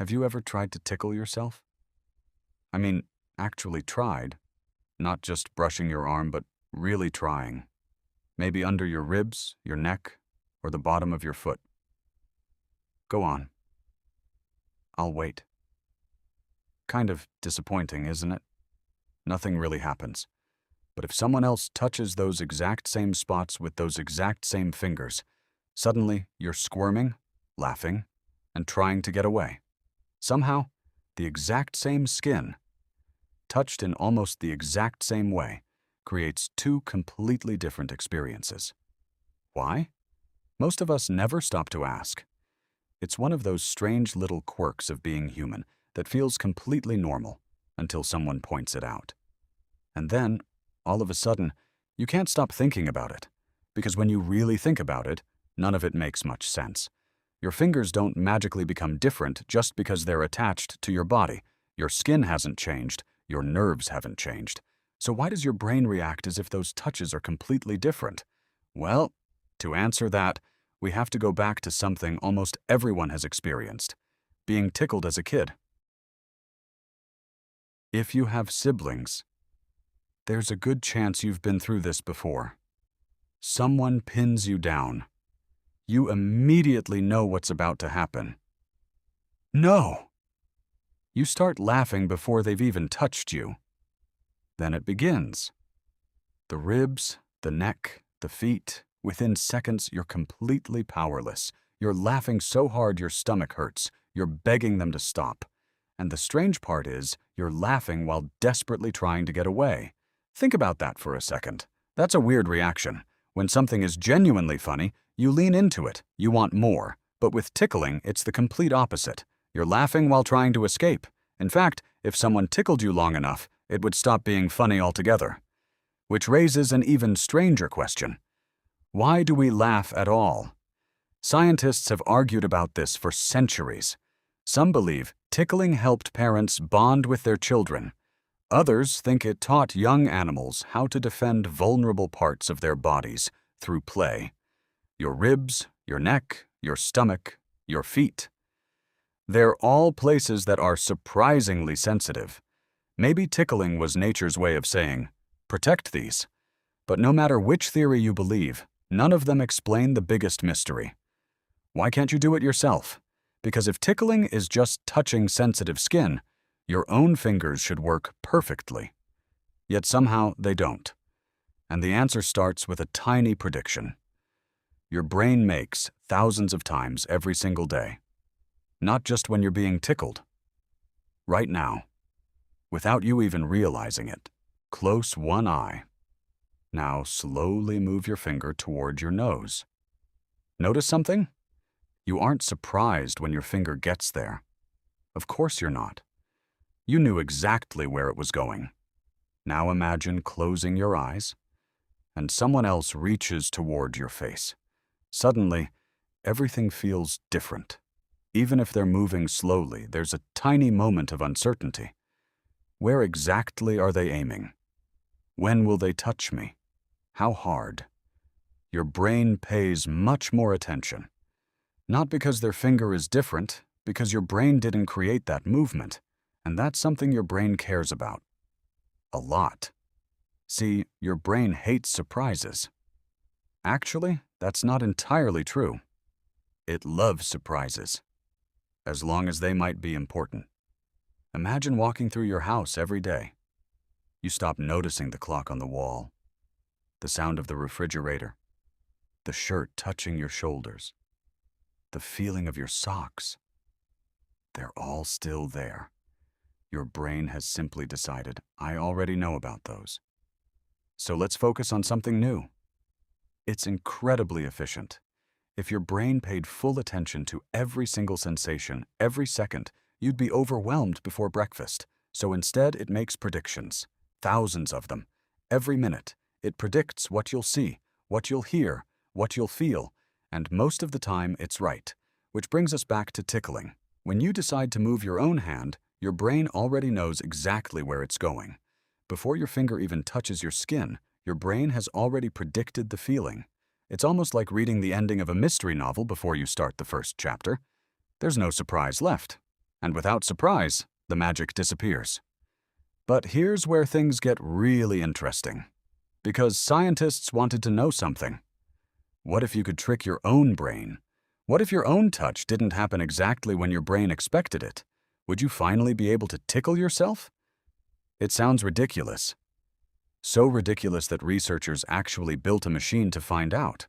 Have you ever tried to tickle yourself? I mean, actually tried, not just brushing your arm, but really trying. Maybe under your ribs, your neck, or the bottom of your foot. Go on. I'll wait. Kind of disappointing, isn't it? Nothing really happens. But if someone else touches those exact same spots with those exact same fingers, suddenly you're squirming, laughing, and trying to get away. Somehow, the exact same skin, touched in almost the exact same way, creates two completely different experiences. Why? Most of us never stop to ask. It's one of those strange little quirks of being human that feels completely normal until someone points it out. And then, all of a sudden, you can't stop thinking about it, because when you really think about it, none of it makes much sense. Your fingers don't magically become different just because they're attached to your body. Your skin hasn't changed, your nerves haven't changed. So why does your brain react as if those touches are completely different? Well, to answer that, we have to go back to something almost everyone has experienced: being tickled as a kid. If you have siblings, there's a good chance you've been through this before. Someone pins you down. You immediately know what's about to happen. No! You start laughing before they've even touched you. Then it begins. The ribs, the neck, the feet. Within seconds, you're completely powerless. You're laughing so hard your stomach hurts. You're begging them to stop. And the strange part is, you're laughing while desperately trying to get away. Think about that for a second. That's a weird reaction. When something is genuinely funny, you lean into it. You want more. But with tickling, it's the complete opposite. You're laughing while trying to escape. In fact, if someone tickled you long enough, it would stop being funny altogether. Which raises an even stranger question. Why do we laugh at all? Scientists have argued about this for centuries. Some believe tickling helped parents bond with their children. Others think it taught young animals how to defend vulnerable parts of their bodies through play. Your ribs, your neck, your stomach, your feet. They're all places that are surprisingly sensitive. Maybe tickling was nature's way of saying, protect these. But no matter which theory you believe, none of them explain the biggest mystery. Why can't you do it yourself? Because if tickling is just touching sensitive skin, your own fingers should work perfectly. Yet somehow they don't. And the answer starts with a tiny prediction. Your brain makes thousands of times every single day. Not just when you're being tickled. Right now, without you even realizing it, close one eye. Now slowly move your finger toward your nose. Notice something? You aren't surprised when your finger gets there. Of course you're not. You knew exactly where it was going. Now imagine closing your eyes, and someone else reaches toward your face. Suddenly, everything feels different. Even if they're moving slowly, there's a tiny moment of uncertainty. Where exactly are they aiming? When will they touch me? How hard? Your brain pays much more attention. Not because their finger is different, because your brain didn't create that movement, and that's something your brain cares about. A lot. See, your brain hates surprises. Actually, that's not entirely true. It loves surprises, as long as they might be important. Imagine walking through your house every day. You stop noticing the clock on the wall, the sound of the refrigerator, the shirt touching your shoulders, the feeling of your socks. They're all still there. Your brain has simply decided, I already know about those. So let's focus on something new. It's incredibly efficient. If your brain paid full attention to every single sensation, every second, you'd be overwhelmed before breakfast. So instead, it makes predictions. Thousands of them. Every minute, it predicts what you'll see, what you'll hear, what you'll feel, and most of the time it's right. Which brings us back to tickling. When you decide to move your own hand, your brain already knows exactly where it's going. Before your finger even touches your skin, your brain has already predicted the feeling. It's almost like reading the ending of a mystery novel before you start the first chapter. There's no surprise left. and without surprise, the magic disappears. But here's where things get really interesting. Because scientists wanted to know something. What if you could trick your own brain? What if your own touch didn't happen exactly when your brain expected it? Would you finally be able to tickle yourself? It sounds ridiculous. So ridiculous that researchers actually built a machine to find out.